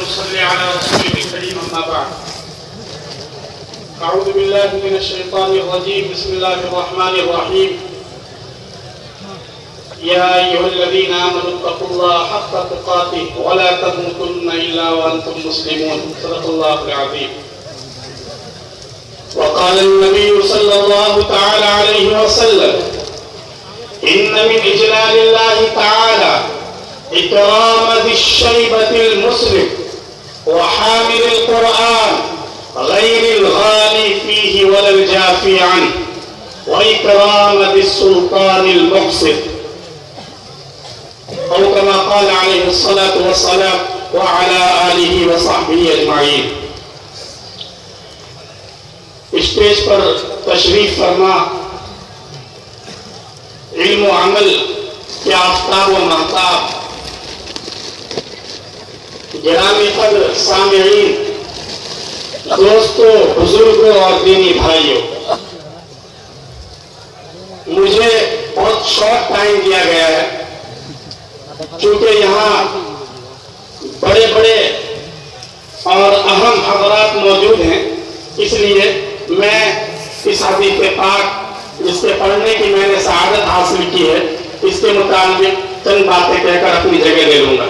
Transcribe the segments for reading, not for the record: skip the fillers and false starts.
ونصلي على رسوله الكريم أما بعد. أعوذ بالله من الشيطان الرجيم. بسم الله الرحمن الرحيم. يا أيها الذين آمنوا اتقوا الله حق تقاته ولا تموتن إلا وأنتم مسلمون. صدق الله العظيم. وقال النبي صلى الله تعالى عليه وسلم: إن من إجلال الله تعالى إكرام ذي الشيبة المسلم وحامل القرآن غير الغالي فيه ولا الجافي عنه وإكرام ذي السلطان المقسط، أو كما قال عليه الصلاة والسلام وعلى آله وصحبه أجمعين. اسٹیج پر تشریف فرما علم و عمل کے آفتاب و مہتاب، گرامی قدر سامعین، دوستوں، بزرگوں اور دینی بھائیوں، مجھے بہت شارٹ ٹائم دیا گیا ہے کیونکہ یہاں بڑے بڑے اور اہم حضرات موجود ہیں، اس لیے میں اس حدیث پاک جس کے پڑھنے کی میں نے سعادت حاصل کی ہے اس کے متعلق چند باتیں کہہ کر اپنی جگہ لے لوں گا۔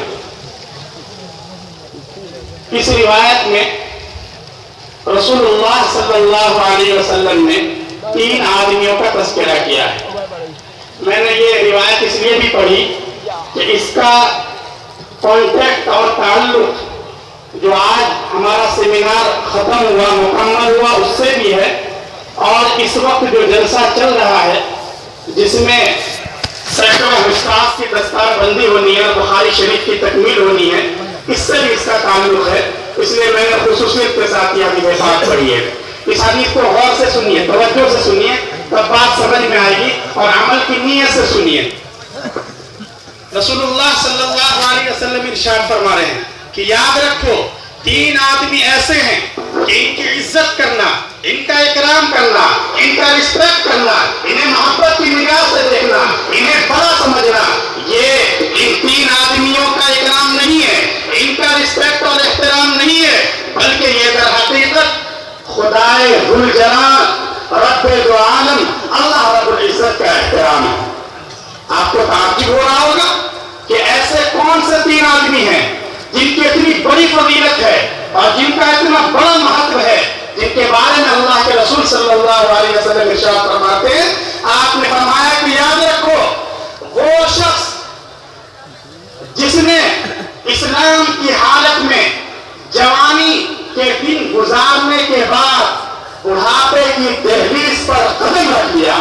اس روایت میں رسول اللہ صلی اللہ علیہ وسلم نے 3 آدمیوں کا تذکرہ کیا ہے۔ میں نے یہ روایت اس لیے بھی پڑھی کہ اس کا کانٹیکٹ اور تعلق جو آج ہمارا سیمینار ختم ہوا، مکمل ہوا، اس سے بھی ہے، اور اس وقت جو جلسہ چل رہا ہے جس میں سینکڑوں حفاظ کی دستار بندی ہونی ہے اور بخاری شریف کی تکمیل ہونی ہے، اس سے بھی اس کا تعلق ہے، اس لیے میں نے خصوصیت کے ساتھ یہ بات پڑھی ہے۔ اس حدیث کو غور سے سنیے، توجہ سے سنیے، تب بات سمجھ میں آئے گی، اور عمل کی نیت سے سنیے۔ رسول اللہ صلی اللہ علیہ وسلم ارشاد فرما رہے ہیں کہ یاد رکھو 3 آدمی ایسے ہیں کہ ان کی عزت کرنا، ان کا اکرام کرنا، ان کا رسپیکٹ کرنا، انہیں محبت کی نگاہ سے دیکھنا، انہیں بڑا سمجھنا، یہ ان 3 آدمیوں کا اکرام نہیں ہے، ان کا رسپیکٹ اور احترام نہیں ہے، بلکہ یہ در حقیقت خدائے ذوالجلال رب دو عالم اللہ رب العزت کا احترام ہے۔ آپ کو تعجب ہو رہا ہوگا کہ ایسے کون سے 3 آدمی ہیں جن کی اتنی بڑی فضیلت ہے اور جن کا اتنا بڑا مہتو ہے، جن کے بارے میں اللہ کے رسول صلی اللہ علیہ وسلم ارشاد فرماتے ہیں، آپ نے فرمایا کہ یاد رکھو وہ شخص جس نے اسلام کی حالت میں جوانی کے دن گزارنے کے بعد بڑھاپے کی دہلیز پر قدم رکھ دیا،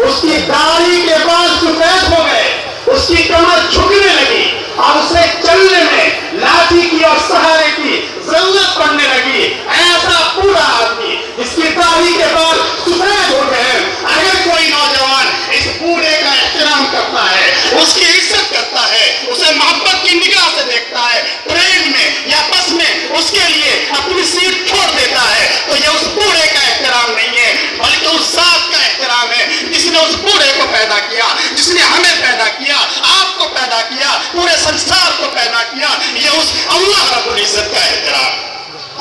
اس کی داڑھی کے بال سفید ہو گئے، اس کی کمر جھکنے لگی اور اسے چلنے میں لاٹھی کی اور سہارے کی ضرورت پڑنے لگی، ایسا پورا آدمی جس کی داڑھی کے بال سفید ہو گئے، اگر کوئی نوجوان اس بوڑھے کا احترام کرتا ہے، اس کی عزت کرتا ہے، اسے محبت کی نگاہ سے دیکھتا ہے، ٹرین میں یا بس میں اس کے لیے اپنی سیٹ چھوڑ دیتا ہے، تو یہ اس بوڑھے کا احترام نہیں ہے بلکہ اس ذات کا احترام ہے جس نے اس بوڑھے کو پیدا کیا، جس نے ہمیں پیدا کیا، آپ کو پیدا کیا، پورے سنسار کو پیدا کیا، یہ اس اللہ رب العزت کا احترام۔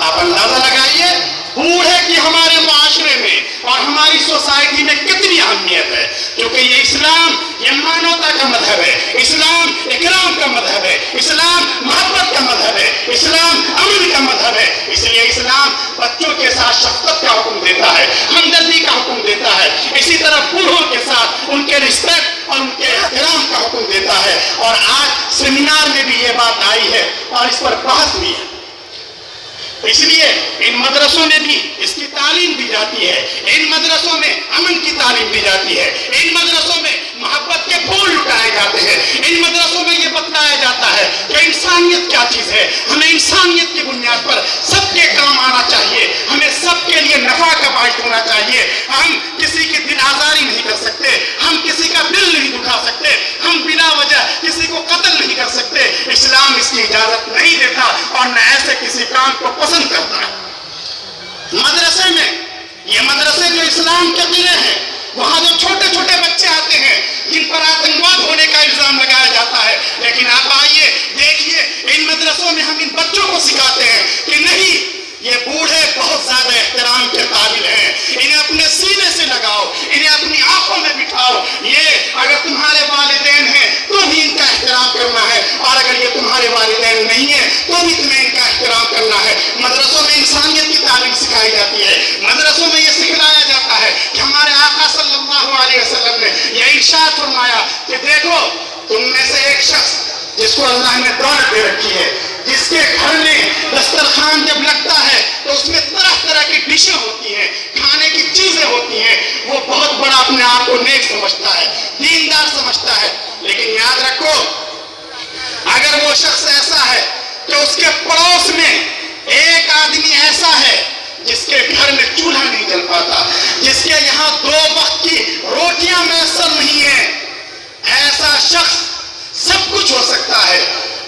آپ اندازہ لگائیے بوڑھے کی ہمارے معاشرے میں اور ہماری سوسائٹی میں کتنی اہمیت ہے، کیونکہ یہ اسلام یہ مانوتا کا مذہب ہے، اسلام اکرام کا مذہب ہے، اسلام محبت کا مذہب ہے، اسلام امن کا مذہب ہے، اس لیے اسلام بچوں کے ساتھ شفقت کا حکم دیتا ہے، ہمدردی کا حکم دیتا ہے، اسی طرح بوڑھوں کے ساتھ ان کے رسپیکٹ اور ان کے احترام کا حکم دیتا ہے، اور آج سیمینار میں بھی یہ بات آئی ہے اور اس پر بحث بھی ہے۔ اس لیے ان مدرسوں میں بھی اس کی تعلیم دی جاتی ہے، ان مدرسوں میں امن کی تعلیم دی جاتی ہے، ان مدرسوں میں محبت کے پھول لٹائے جاتے ہیں، ان مدرسوں میں یہ بتلایا جاتا ہے کہ انسانیت کیا چیز ہے، ہمیں انسانیت کی بنیاد پر سب کے کام آنا چاہیے، ہمیں سب کے لیے نفع کا باعث ہونا چاہیے، ہم کسی کی دل آزاری نہیں کر سکتے، ہم کسی کا دل نہیں دکھا سکتے، ہم بلا وجہ کسی کو قتل نہیں کر سکتے، اسلام اس کی اجازت نہیں دیتا اور نہ ایسے کسی کام کو پسند کرتا ہے۔ مدرسے میں یہ مدرسے جو اسلام کے قلعے ہیں، وہاں جو چھوٹے چھوٹے بچے آتے ہیں جن پر آتنکواد ہونے کا الزام لگایا جاتا ہے. لیکن آپ آئیے دیکھیے ان مدرسوں میں ہم ان بچوں کو سکھاتے ہیں کہ نہیں، یہ بوڑھے بہت زیادہ احترام کے قابل ہیں، انہیں اپنے سینے سے لگاؤ، انہیں اپنی آنکھوں میں بٹھاؤ. یہ اگر تمہارے والدین ہیں تو بھی ان کا احترام کرنا ہے، اور اگر یہ تمہارے والدین نہیں ہیں تو بھی تمہیں ان کا احترام کرنا ہے. مدرسوں میں انسانیت کی تعلیم سکھائی جاتی ہے. مدرسوں میں یہ سکھلایا جاتا ہے کہ ہمارے آقا صلی اللہ علیہ وسلم نے یہ ارشاد فرمایا کہ دیکھو، تم میں سے ایک شخص جس کو اللہ نے دولت دے رکھی ہے، جس کے گھر میں دسترخوان جب لگتا ہے تو اس میں طرح طرح کی ڈشیں ہوتی ہیں، کھانے کی چیزیں ہوتی ہیں، وہ بہت بڑا اپنے آپ کو نیک سمجھتا ہے، دیندار سمجھتا ہے. لیکن یاد رکھو، اگر وہ شخص ایسا ہے کہ اس کے پڑوس میں ایک آدمی ایسا ہے جس کے گھر میں چولہا نہیں جل پاتا، جس کے یہاں 2 وقت کی روٹیاں میسر نہیں ہیں، ایسا شخص سب کچھ ہو سکتا ہے.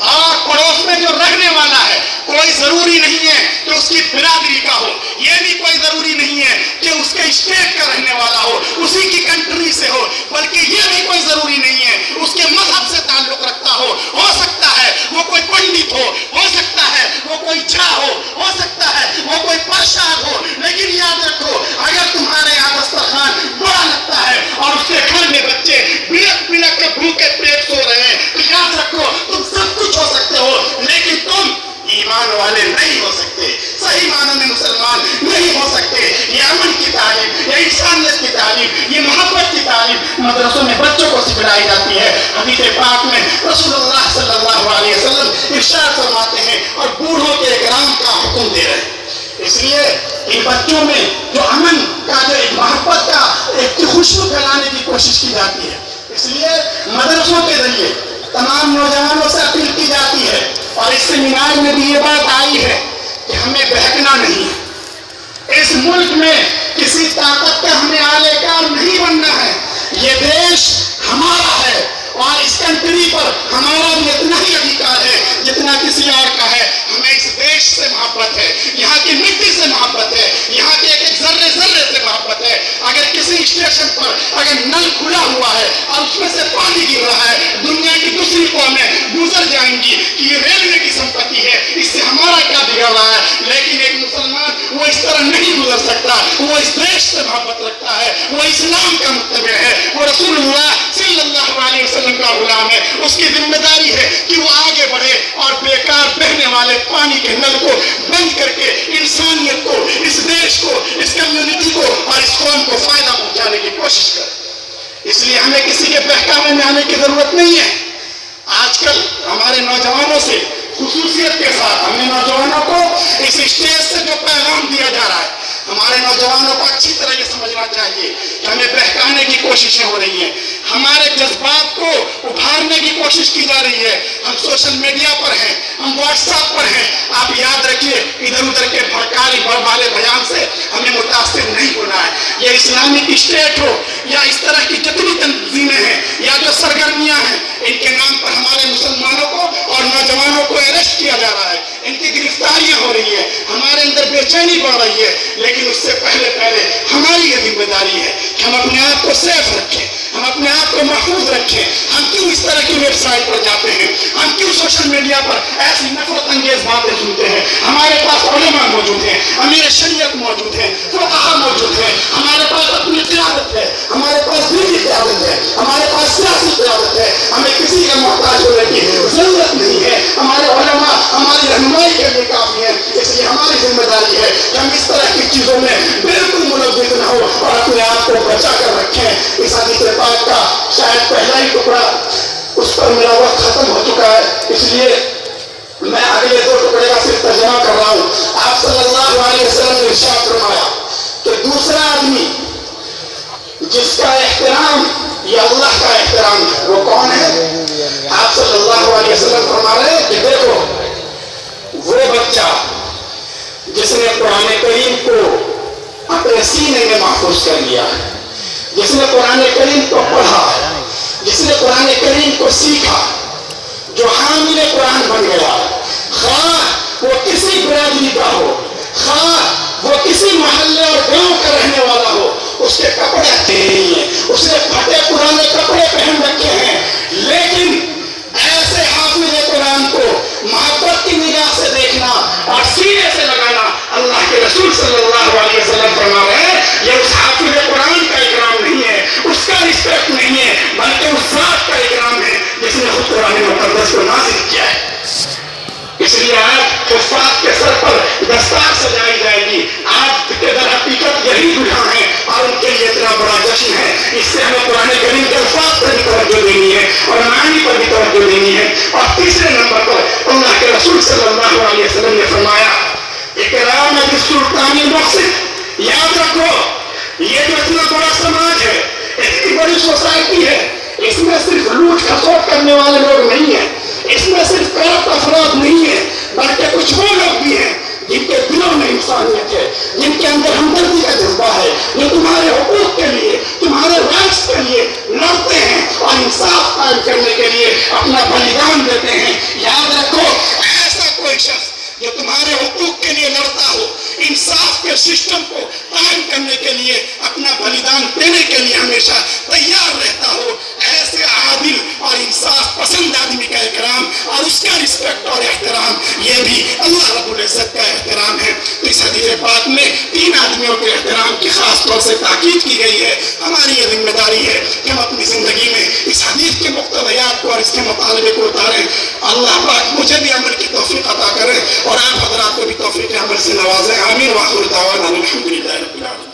اور پڑوس میں جو رہنے والا ہے، کوئی ضروری نہیں ہے کہ اس کی برادری کا ہو، یہ بھی کوئی ضروری نہیں ہے کہ اس کے اسٹیٹ کا رہنے والا ہو، اسی کی کنٹری سے ہو، بلکہ یہ بھی کوئی ضروری نہیں ہے اس کے مذہب سے تعلق رکھتا ہو سکتا ہے وہ کوئی پنڈت ہو سکتا ہے وہ کوئی جھا ہو سکتا ہے وہ کوئی پرشاد ہو. لیکن یاد رکھو، اگر تمہارے یہاں دسترخوان بڑا لگتا ہے اور اس کے گھر میں بچے بلک بلک کے بھوکے پیٹ سو رہے ہیں، تو یاد رکھو تم سب کچھ ہو سکتے ہو، لیکن تم ایمان والے نہیں ہو سکتے، صحیح معنوں میں مسلمان نہیں ہو سکتے. یہ امن کی تعلیم، یہ انسانیت کی تعلیم، یہ محبت کی تعلیم مدرسوں میں بچوں کو سکھلائی جاتی ہے. حدیث پاک میں رسول اللہ صلی اللہ علیہ وسلم ارشاد فرماتے ہیں اور بوڑھوں کے اکرام کا حکم دے رہے ہیں. اس لیے ان بچوں میں جو امن کا، جو ایک محبت کا ایک خوشبو پھیلانے کی کوشش کی جاتی ہے. اس لیے مدرسوں کے ذریعے تمام نوجوانوں سے اپیل کی جاتی ہے، اور اس سیمینار میں بھی یہ بات آئی ہے کہ ہمیں بہکنا نہیں ہے. اس ملک میں کسی طاقت کا ہمیں آلے کار نہیں بننا ہے. یہ دیش ہمارا ہے اور اس کنٹری پر ہمارا بھی اتنا ہی ادھیکار ہے جتنا کسی اور کا ہے. ہمیں اس دیش سے محبت ہے، یہاں کی مٹی سے محبت ہے، یہاں کے ایک ایک ذرے ذرے سے محبت ہے. اگر کسی اسٹیشن پر اگر نل کھلا ہوا ہے اور اس میں سے پانی گر رہا ہے، دنیا کی دوسری قومیں گزر جائیں گی کہ یہ ریلوے کی سمپتی ہے، اس سے ہمارا کیا بگڑ رہا ہے. لیکن ایک مسلمان وہ اس طرح نہیں گزر سکتا، وہ اس دیش سے محبت رکھتا ہے، وہ اسلام کا متبع ہے، وہ رسول اللہ صلی اللہ علیہ وسلم کا غلام ہے. اس کی ذمہ داری ہے کہ وہ آگے بڑھے اور بیکار بہنے والے پانی کے نل کو بند کر کے انسانیت کو، اس دیش کو، اس کمیونٹی کو اور اس قوم کو فائدہ پہنچانے کی کوشش کرے. اس لیے ہمیں کسی کے بہکاوے میں آنے کی ضرورت نہیں ہے. آج کل ہمارے نوجوانوں سے خصوصیت کے ساتھ ہمیں نوجوانوں کو اس اسٹیج سے جو پیغام دیا جا رہا ہے، ہمارے نوجوانوں کو اچھی طرح یہ سمجھنا چاہیے کہ ہمیں بہکانے کی کوششیں ہو رہی ہیں، ہمارے جذبات کو ابھارنے کی کوشش کی جا رہی ہے. ہم سوشل میڈیا پر ہیں، ہم واٹس ایپ پر ہیں. آپ یاد رکھیے، ادھر ادھر کے بھڑکالی والے بیان سے ہمیں متاثر نہیں ہونا ہے. یہ اسلامک اسٹیٹ ہو یا اس طرح کی جتنی تنظیمیں ہیں یا جو سرگرمیاں ہیں، ان کے نام پر ہمارے مسلمانوں کو اور نوجوانوں کو اریسٹ کیا جا رہا ہے، ان کی گرفتاریاں ہو رہی ہیں، ہمارے اندر بے چینی بڑھ رہی ہے. لیکن اس سے پہلے ہماری یہ ذمہ داری ہے کہ ہم اپنے آپ کو سیف رکھیں، ہم اپنے آپ کو محفوظ رکھیں. ہم کیوں اس طرح کی ویب سائٹ پر جاتے ہیں؟ ہم کیوں سوشل میڈیا پر ایسی نفرت انگیز باتیں سنتے ہیں؟ ہمارے پاس علماء موجود ہیں، امیر شریعت موجود ہیں، فقہا موجود ہیں، ہمارے پاس اپنی قیادت ہے، ہمارے پاس دینی قیادت ہے، ہمارے پاس سیاسی قیادت ہے. ہمیں کسی کا محتاج ہونے کی ضرورت نہیں ہے. ہمارے علماء ہماری رہنمائی کے لیے کافی ہیں. اس لیے ہماری ذمہ داری ہے کہ ہم اس طرح کی چیزوں میں بالکل ملوث نہ ہو اور اپنے آپ کو بچا کر رکھیں. اس حدیث پاک کا شاید پہلا ہی ٹکڑا اس پر میرا وقت ختم ہو چکا ہے، اس لیے میں اگلے 2 ٹکڑے کا صرف ترجمہ کر رہا ہوں. آپ صلی اللہ علیہ وسلم نے ارشاد فرمایا کہ دوسرا آدمی جس کا احترام یہ اللہ کا احترام ہے، وہ کون ہے؟ آپ صلی اللہ علیہ وسلم فرما رہے ہیں کہ دیکھو، وہ بچہ جس نے قرآن کریم کو اپنے سینے میں محفوظ کر لیا، جس نے قرآن کریم کو پڑھا، جس نے قرآن کریم کو سیکھا، جو حامل قرآن بن گیا، خواہ وہ کسی برادری کا ہو، خواہ وہ کسی محلے اور گاؤں کا رہنے والا ہو، اس کے کپڑے اچھے نہیں ہیں، اس نے پھٹے پرانے کپڑے پہن رکھے ہیں، لیکن ایسے حافظ قرآن کو محبت کی نگاہ سے دیکھنا اور سینے سے لگانا، اللہ کے رسول صلی اللہ علیہ وسلم فرما رہے ہیں یہ اس حافظ قرآن کا اکرام نہیں ہے، اس کا رسپیکٹ نہیں ہے، بلکہ اس ذات کا اکرام ہے جس نے خود قرآن مقدس کو نازل کیا ہے۔ اس لیے آج حفاظ کے سر پر دستار سجائی جائے گی، آج کے در حقیقت یہی رجحان ہے اور ان کے لیے اتنا بڑا جشن ہے۔ اس سے ہمیں قرآن کریم کے الفاظ پر بھی توجہ دینی ہے اور معانی پر بھی توجہ دینی ہے۔ اور تیسرے نمبر پر اللہ کے رسول صلی اللہ علیہ وسلم نے فرمایا اکرام بالسلطان المقسط، یاد رکھو یہ جو اتنا بڑا سماج ہے، اتنی بڑی سوسائٹی ہے، اس میں صرف لوٹ کھسوٹ کرنے والے لوگ نہیں ہیں، اس میں صرف کرپٹ افراد نہیں ہیں، بلکہ کچھ وہ لوگ بھی ہیں جن کے دلوں میں انسانیت ہے، جن کے اندر ہمدردی کا جذبہ ہے، جو تمہارے حقوق کے لیے، تمہارے رائٹس کے لیے لڑتے ہیں اور انصاف قائم کرنے کے لیے اپنا بلیدان دیتے ہیں۔ یاد رکھو ایسا کوئی شخص جو تمہارے حقوق کے لیے لڑتا ہو، انصاف کے سسٹم کو قائم کرنے کے لیے اپنا بلیدان دینے کے لیے ہمیشہ تیار رہتا ہو، ایسے عادل اور انصاف پسند آدمی کا اکرام اور اس کا رسپیکٹ اور احترام، یہ بھی اللہ رب العزت کا احترام ہے۔ تو اس حدیث پاک میں تین آدمیوں کے احترام کی خاص طور سے تاکید کی گئی ہے۔ ہماری یہ ذمہ داری ہے کہ ہم اپنی زندگی میں اس حدیث کے مقتضیات کو اور اس کے مطالبے کو اتاریں۔ اللہ پاک مجھے بھی عمل کی توفیق عطا کرے اور آپ حضرات کو بھی توفیق عمل سے نوازیں۔ آمین۔ وآخر دعوانا الحمدللہ رب العالمین۔